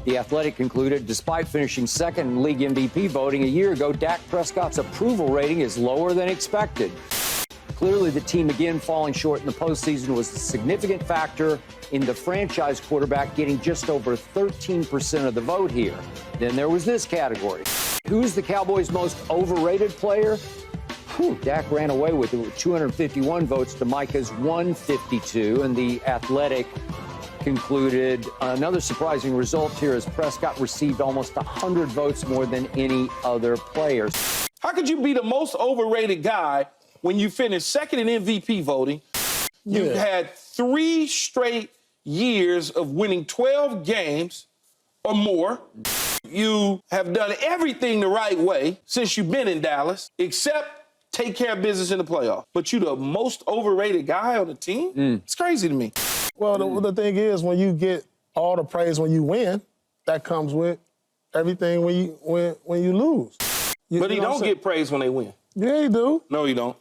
The Athletic concluded, despite finishing second in league MVP voting a year ago, Dak Prescott's approval rating is lower than expected. Clearly, the team again falling short in the postseason was a significant factor in the franchise quarterback getting just over 13% of the vote here. Then there was this category. Who's the Cowboys' most overrated player? Dak ran away with it with 251 votes to Micah's 152, and the Athletic concluded another surprising result here as Prescott received almost 100 votes more than any other player. How could you be the most overrated guy when you finished second in MVP voting? You've had 3 straight years of winning 12 games or more. You have done everything the right way since you've been in Dallas, except take care of business in the playoffs. But you're the most overrated guy on the team? It's crazy to me. Well, the thing is, when you get all the praise when you win, that comes with everything when you lose. But he don't get praise when they win. Yeah, he do. No, he don't.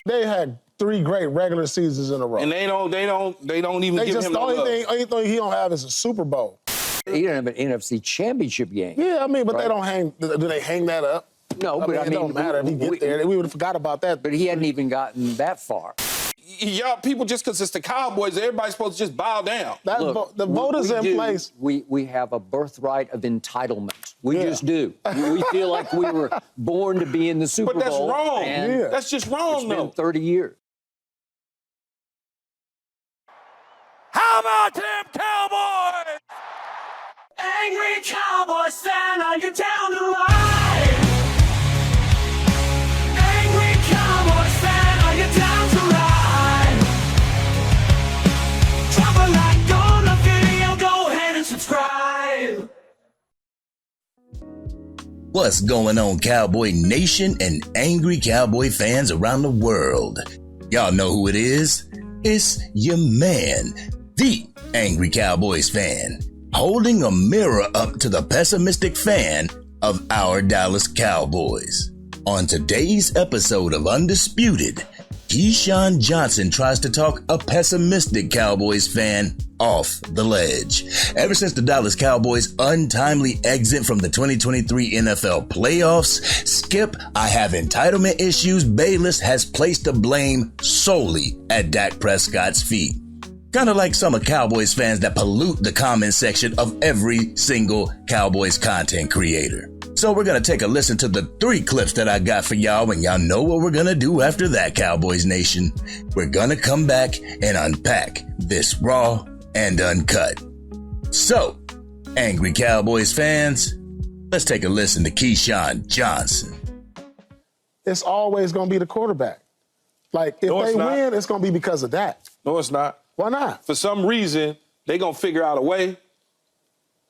They had 3 great regular seasons in a row. And they don't even give him no love. The only thing he don't have is a Super Bowl. He didn't have an NFC Championship game. Yeah, I mean, but they don't hang. Do they hang that up? No, but it don't matter if he get there. We would have forgot about that. But he hadn't even gotten that far. Y'all, people, just because it's the Cowboys, everybody's supposed to just bow down. Look, the voters in place. We have a birthright of entitlement. We just do. We feel like we were born to be in the Super Bowl. But that's wrong. That's just wrong, though. It's been 30 years. How about them Cowboys? Angry Cowboys Fan, are you down to ride? Angry Cowboys Fan, are you down to ride? Drop a like on the video, go ahead and subscribe. What's going on, Cowboy Nation and Angry Cowboy fans around the world? Y'all know who it is. It's your man, the Angry Cowboys Fan, holding a mirror up to the pessimistic fan of our Dallas Cowboys. On today's episode of Undisputed, Keyshawn Johnson tries to talk a pessimistic Cowboys fan off the ledge. Ever since the Dallas Cowboys' untimely exit from the 2023 NFL playoffs, Skip, I have entitlement issues, Bayless has placed the blame solely at Dak Prescott's feet. Kind of like some of Cowboys fans that pollute the comment section of every single Cowboys content creator. So we're going to take a listen to the 3 clips that I got for y'all, and y'all know what we're going to do after that, Cowboys Nation. We're going to come back and unpack this raw and uncut. So, Angry Cowboys fans, let's take a listen to Keyshawn Johnson. It's always going to be the quarterback. Like, if they win, it's going to be because of that. No, it's not. Why not? For some reason, they're going to figure out a way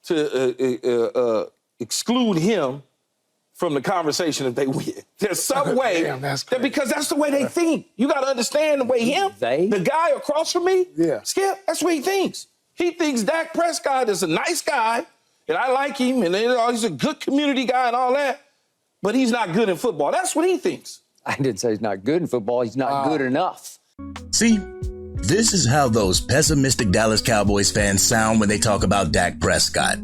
to exclude him from the conversation if they win. There's some way. Damn, because that's the way they think. You got to understand the way the guy across from me, Skip, that's what he thinks. He thinks Dak Prescott is a nice guy, and I like him, and he's a good community guy and all that, but he's not good in football. That's what he thinks. I didn't say he's not good in football. He's not good enough. See? This is how those pessimistic Dallas Cowboys fans sound when they talk about Dak Prescott.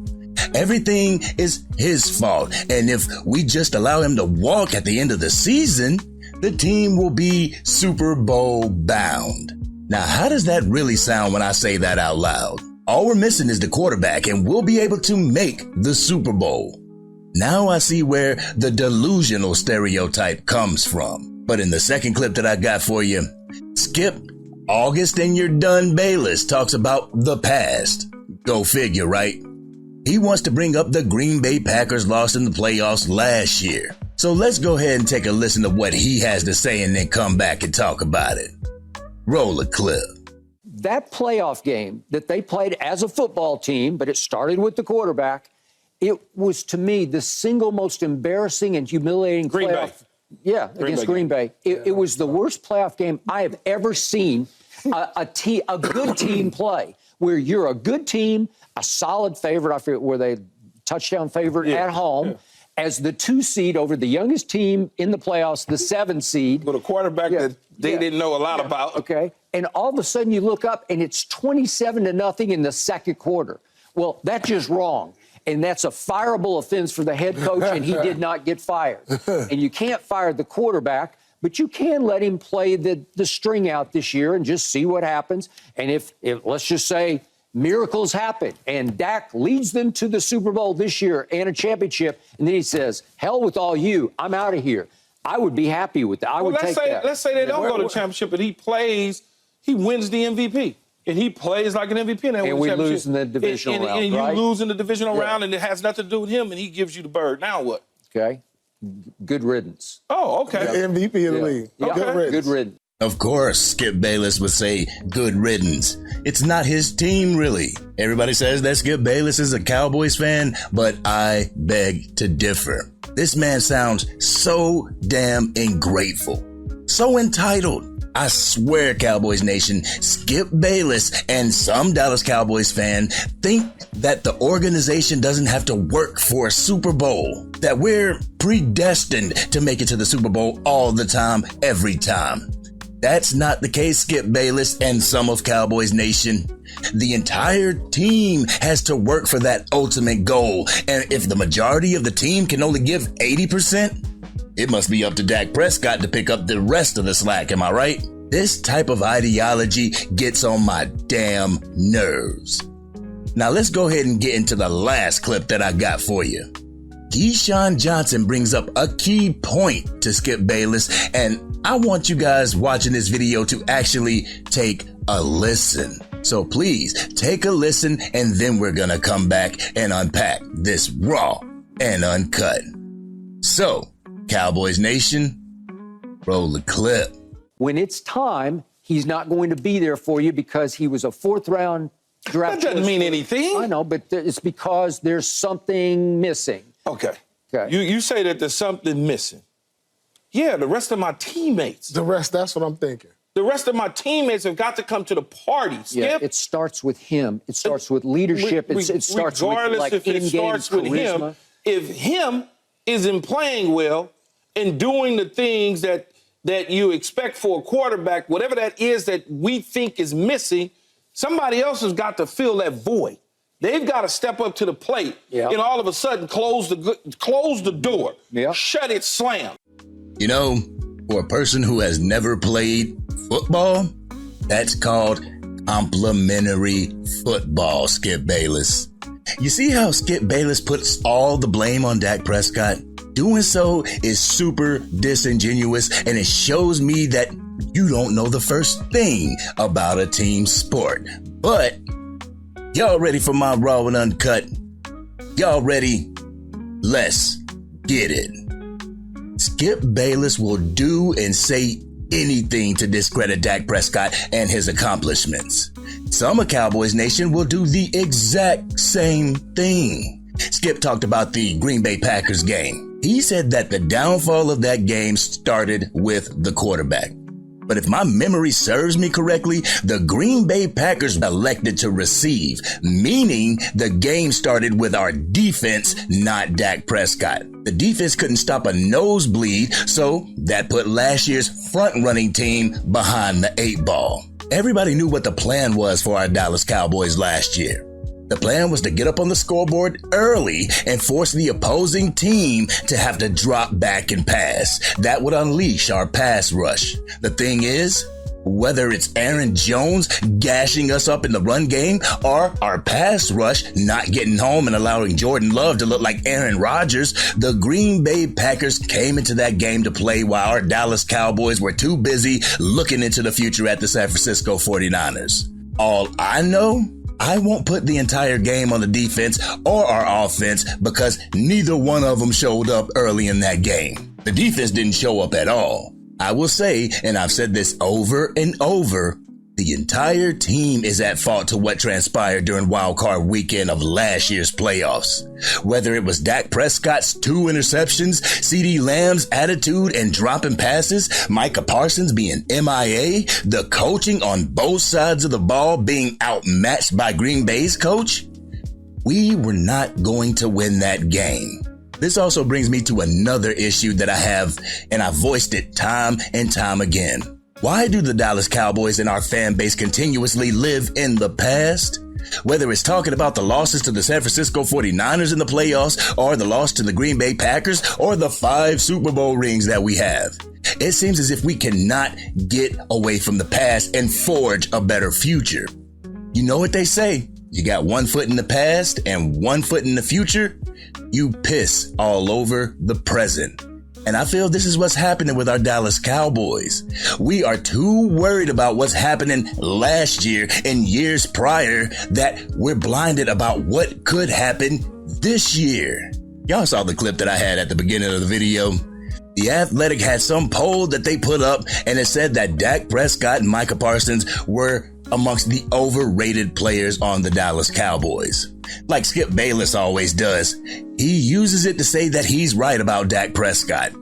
Everything is his fault, and if we just allow him to walk at the end of the season, the team will be Super Bowl bound. Now, how does that really sound when I say that out loud? All we're missing is the quarterback, and we'll be able to make the Super Bowl. Now I see where the delusional stereotype comes from. But in the second clip that I got for you, Skip, August and you're done Bayless talks about the past. Go figure, right? He wants to bring up the Green Bay Packers lost in the playoffs last year. So let's go ahead and take a listen to what he has to say and then come back and talk about it. Roll a clip. That playoff game that they played as a football team, but it started with the quarterback, it was, to me, the single most embarrassing and humiliating Green playoff. Bay. Yeah, against Green Bay. It was the worst playoff game I have ever seen a good team play, where you're a good team, a solid favorite. I forget where they touchdown favorite at home, as the 2 seed over the youngest team in the playoffs, the 7 seed. With a quarterback that they didn't know a lot about. Okay, and all of a sudden you look up and it's 27-0 in the second quarter. Well, that's just wrong. and that's a fireable offense for the head coach, and he did not get fired. And you can't fire the quarterback, but you can let him play the string out this year and just see what happens. And if let's just say miracles happen and Dak leads them to the Super Bowl this year and a championship, and then he says, hell with all you, I'm out of here. I would be happy with that. I would take that. Let's say they don't go to the championship, but he wins the MVP. And he plays like an MVP. And we lose in the divisional round, and you right? lose in the divisional round, and it has nothing to do with him, and he gives you the bird. Now what? Okay. Good riddance. Oh, okay. MVP of the league. Okay. Good riddance. Of course, Skip Bayless would say good riddance. It's not his team, really. Everybody says that Skip Bayless is a Cowboys fan, but I beg to differ. This man sounds so damn ungrateful, so entitled. I swear, Cowboys Nation, Skip Bayless and some Dallas Cowboys fan think that the organization doesn't have to work for a Super Bowl, that we're predestined to make it to the Super Bowl all the time, every time. That's not the case, Skip Bayless and some of Cowboys Nation. The entire team has to work for that ultimate goal. And if the majority of the team can only give 80%, it must be up to Dak Prescott to pick up the rest of the slack, am I right? This type of ideology gets on my damn nerves. Now let's go ahead and get into the last clip that I got for you. Keyshawn Johnson brings up a key point to Skip Bayless, and I want you guys watching this video to actually take a listen. So please take a listen, and then we're gonna come back and unpack this raw and uncut. So, Cowboys Nation, roll the clip. When it's time, he's not going to be there for you because he was a fourth-round draft. That doesn't mean anything. I know, but it's because there's something missing. Okay. Okay. You say that there's something missing. Yeah, the rest of my teammates. That's what I'm thinking. The rest of my teamates have got to come to the party, Skip. Yeah, it starts with him. It starts with leadership. It starts with, like, if it in-game starts with charisma. him, if him isn't playing well and doing the things that you expect for a quarterback, whatever that is that we think is missing, somebody else has got to fill that void. They've got to step up to the plate and all of a sudden close the door, shut it, slam. You know, for a person who has never played football, that's called complimentary football, Skip Bayless. You see how Skip Bayless puts all the blame on Dak Prescott? Doing so is super disingenuous, and it shows me that you don't know the first thing about a team sport. But y'all ready for my raw and uncut? Y'all ready? Let's get it. Skip Bayless will do and say anything to discredit Dak Prescott and his accomplishments. Some of Cowboys Nation will do the exact same thing. Skip talked about the Green Bay Packers game. He said that the downfall of that game started with the quarterback. But if my memory serves me correctly, the Green Bay Packers elected to receive, meaning the game started with our defense, not Dak Prescott. The defense couldn't stop a nosebleed, so that put last year's front-running team behind the 8 ball. Everybody knew what the plan was for our Dallas Cowboys last year. The plan was to get up on the scoreboard early and force the opposing team to have to drop back and pass. That would unleash our pass rush. The thing is, whether it's Aaron Jones gashing us up in the run game or our pass rush not getting home and allowing Jordan Love to look like Aaron Rodgers, the Green Bay Packers came into that game to play while our Dallas Cowboys were too busy looking into the future at the San Francisco 49ers. All I know, I won't put the entire game on the defense or our offense because neither one of them showed up early in that game. The defense didn't show up at all. I will say, and I've said this over and over, the entire team is at fault to what transpired during Wild Card Weekend of last year's playoffs. Whether it was Dak Prescott's 2 interceptions, CeeDee Lamb's attitude and dropping passes, Micah Parsons being MIA, the coaching on both sides of the ball being outmatched by Green Bay's coach, we were not going to win that game. This also brings me to another issue that I have, and I've voiced it time and time again. Why do the Dallas Cowboys and our fan base continuously live in the past? Whether it's talking about the losses to the San Francisco 49ers in the playoffs, or the loss to the Green Bay Packers, or the 5 Super Bowl rings that we have. It seems as if we cannot get away from the past and forge a better future. You know what they say? You got one foot in the past and one foot in the future. You piss all over the present. And I feel this is what's happening with our Dallas Cowboys. We are too worried about what's happening last year and years prior that we're blinded about what could happen this year. Y'all saw the clip that I had at the beginning of the video. The Athletic had some poll that they put up, and it said that Dak Prescott and Micah Parsons were amongst the overrated players on the Dallas Cowboys. Like Skip Bayless always does, he uses it to say that he's right about Dak Prescott.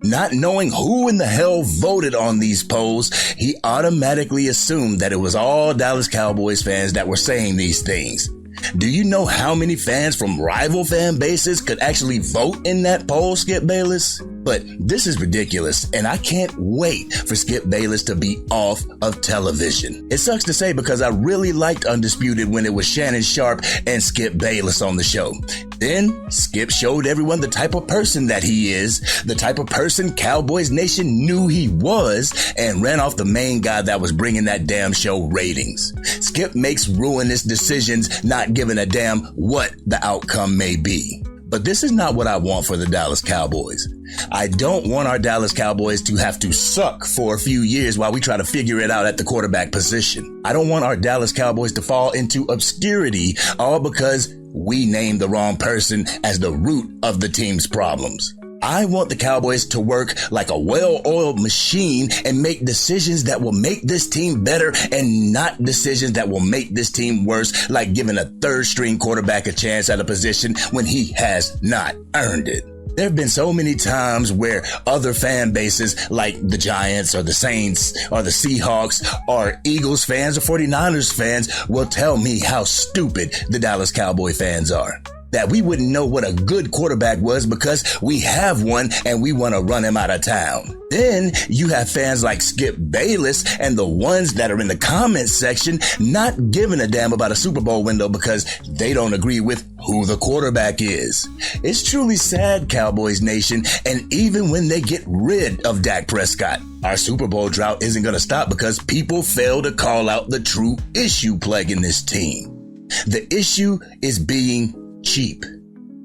Not knowing who in the hell voted on these polls, he automatically assumed that it was all Dallas Cowboys fans that were saying these things. Do you know how many fans from rival fan bases could actually vote in that poll, Skip Bayless? But this is ridiculous, and I can't wait for Skip Bayless to be off of television. It sucks to say because I really liked Undisputed when it was Shannon Sharp and Skip Bayless on the show. Then Skip showed everyone the type of person that he is, the type of person Cowboys Nation knew he was, and ran off the main guy that was bringing that damn show ratings. Skip makes ruinous decisions, not giving a damn what the outcome may be. But this is not what I want for the Dallas Cowboys. I don't want our Dallas Cowboys to have to suck for a few years while we try to figure it out at the quarterback position. I don't want our Dallas Cowboys to fall into obscurity all because we named the wrong person as the root of the team's problems. I want the Cowboys to work like a well-oiled machine and make decisions that will make this team better and not decisions that will make this team worse, like giving a third-string quarterback a chance at a position when he has not earned it. There have been so many times where other fan bases like the Giants or the Saints or the Seahawks or Eagles fans or 49ers fans will tell me how stupid the Dallas Cowboy fans are. That we wouldn't know what a good quarterback was because we have one and we want to run him out of town. Then you have fans like Skip Bayless and the ones that are in the comments section not giving a damn about a Super Bowl window because they don't agree with who the quarterback is. It's truly sad, Cowboys Nation, and even when they get rid of Dak Prescott, our Super Bowl drought isn't going to stop because people fail to call out the true issue plaguing this team. The issue is being cheap.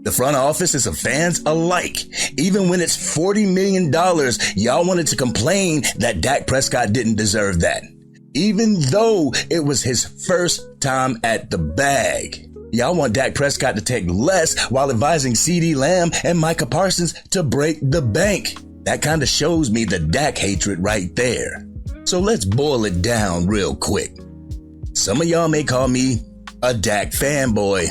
The front office is of fans alike. Even when it's $40 million, y'all wanted to complain that Dak Prescott didn't deserve that. Even though it was his first time at the bag. Y'all want Dak Prescott to take less while advising CeeDee Lamb and Micah Parsons to break the bank. That kind of shows me the Dak hatred right there. So let's boil it down real quick. Some of y'all may call me a Dak fanboy,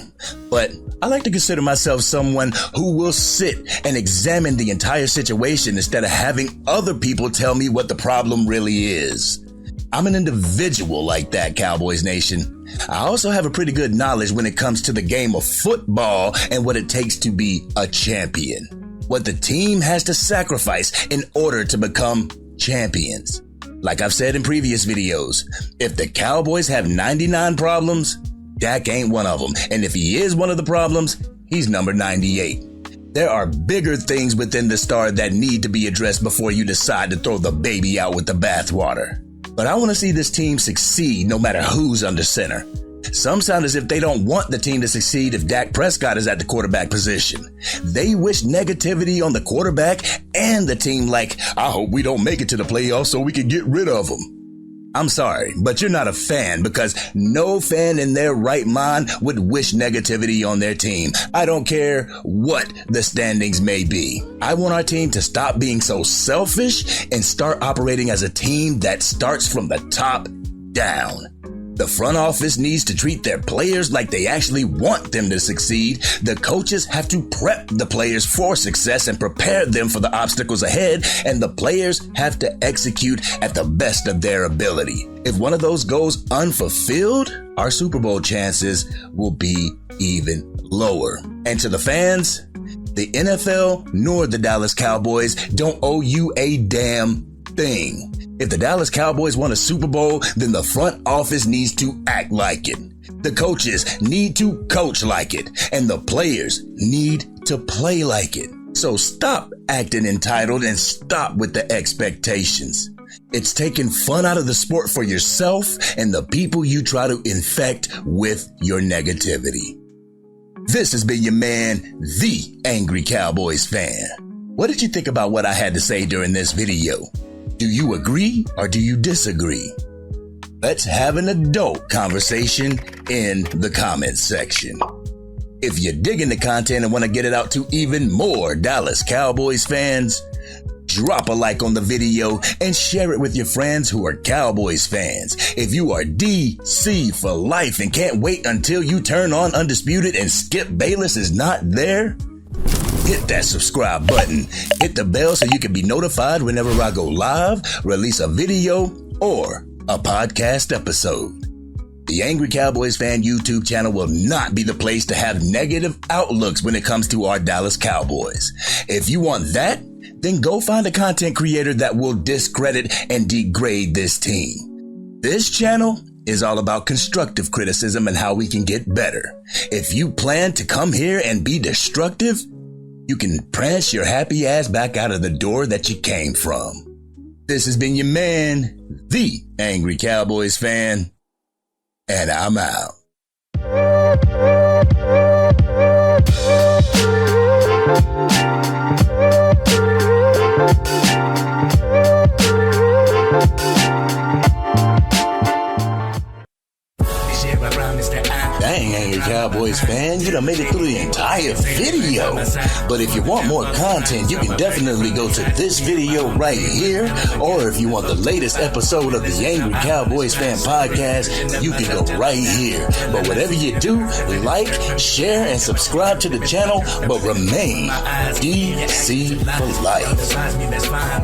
but I like to consider myself someone who will sit and examine the entire situation instead of having other people tell me what the problem really is. I'm an individual like that, Cowboys Nation. I also have a pretty good knowledge when it comes to the game of football and what it takes to be a champion. What the team has to sacrifice in order to become champions. Like I've said in previous videos, if the Cowboys have 99 problems, Dak ain't one of them. And if he is one of the problems, he's number 98. There are bigger things within the star that need to be addressed before you decide to throw the baby out with the bathwater. But I want to see this team succeed no matter who's under center. Some sound as if they don't want the team to succeed if Dak Prescott is at the quarterback position. They wish negativity on the quarterback and the team like, I hope we don't make it to the playoffs so we can get rid of them. I'm sorry, but you're not a fan because no fan in their right mind would wish negativity on their team. I don't care what the standings may be. I want our team to stop being so selfish and start operating as a team that starts from the top down. The front office needs to treat their players like they actually want them to succeed. The coaches have to prep the players for success and prepare them for the obstacles ahead, and the players have to execute at the best of their ability. If one of those goes unfulfilled, our Super Bowl chances will be even lower. And to the fans, the NFL nor the Dallas Cowboys don't owe you a damn thing. If the Dallas Cowboys want a Super Bowl, then the front office needs to act like it. The coaches need to coach like it, and the players need to play like it. So stop acting entitled and stop with the expectations. It's taking fun out of the sport for yourself and the people you try to infect with your negativity. This has been your man, the Angry Cowboys Fan. What did you think about what I had to say during this video? Do you agree or do you disagree? Let's have an adult conversation in the comments section. If you're digging the content and want to get it out to even more Dallas Cowboys fans, drop a like on the video and share it with your friends who are Cowboys fans. If you are DC for life and can't wait until you turn on Undisputed and Skip Bayless is not there, hit that subscribe button. Hit the bell so you can be notified whenever I go live, release a video, or a podcast episode. The Angry Cowboys Fan YouTube channel will not be the place to have negative outlooks when it comes to our Dallas Cowboys. If you want that, then go find a content creator that will discredit and degrade this team. This channel is all about constructive criticism and how we can get better. If you plan to come here and be destructive, you can prance your happy ass back out of the door that you came from. This has been your man, the Angry Cowboys Fan, and I'm out. Dang, Angry Cowboys Fan, you done made it through the entire video. But if you want more content, you can definitely go to this video right here. Or if you want the latest episode of the Angry Cowboys Fan podcast, you can go right here. But whatever you do, like, share, and subscribe to the channel, but remain DC for life.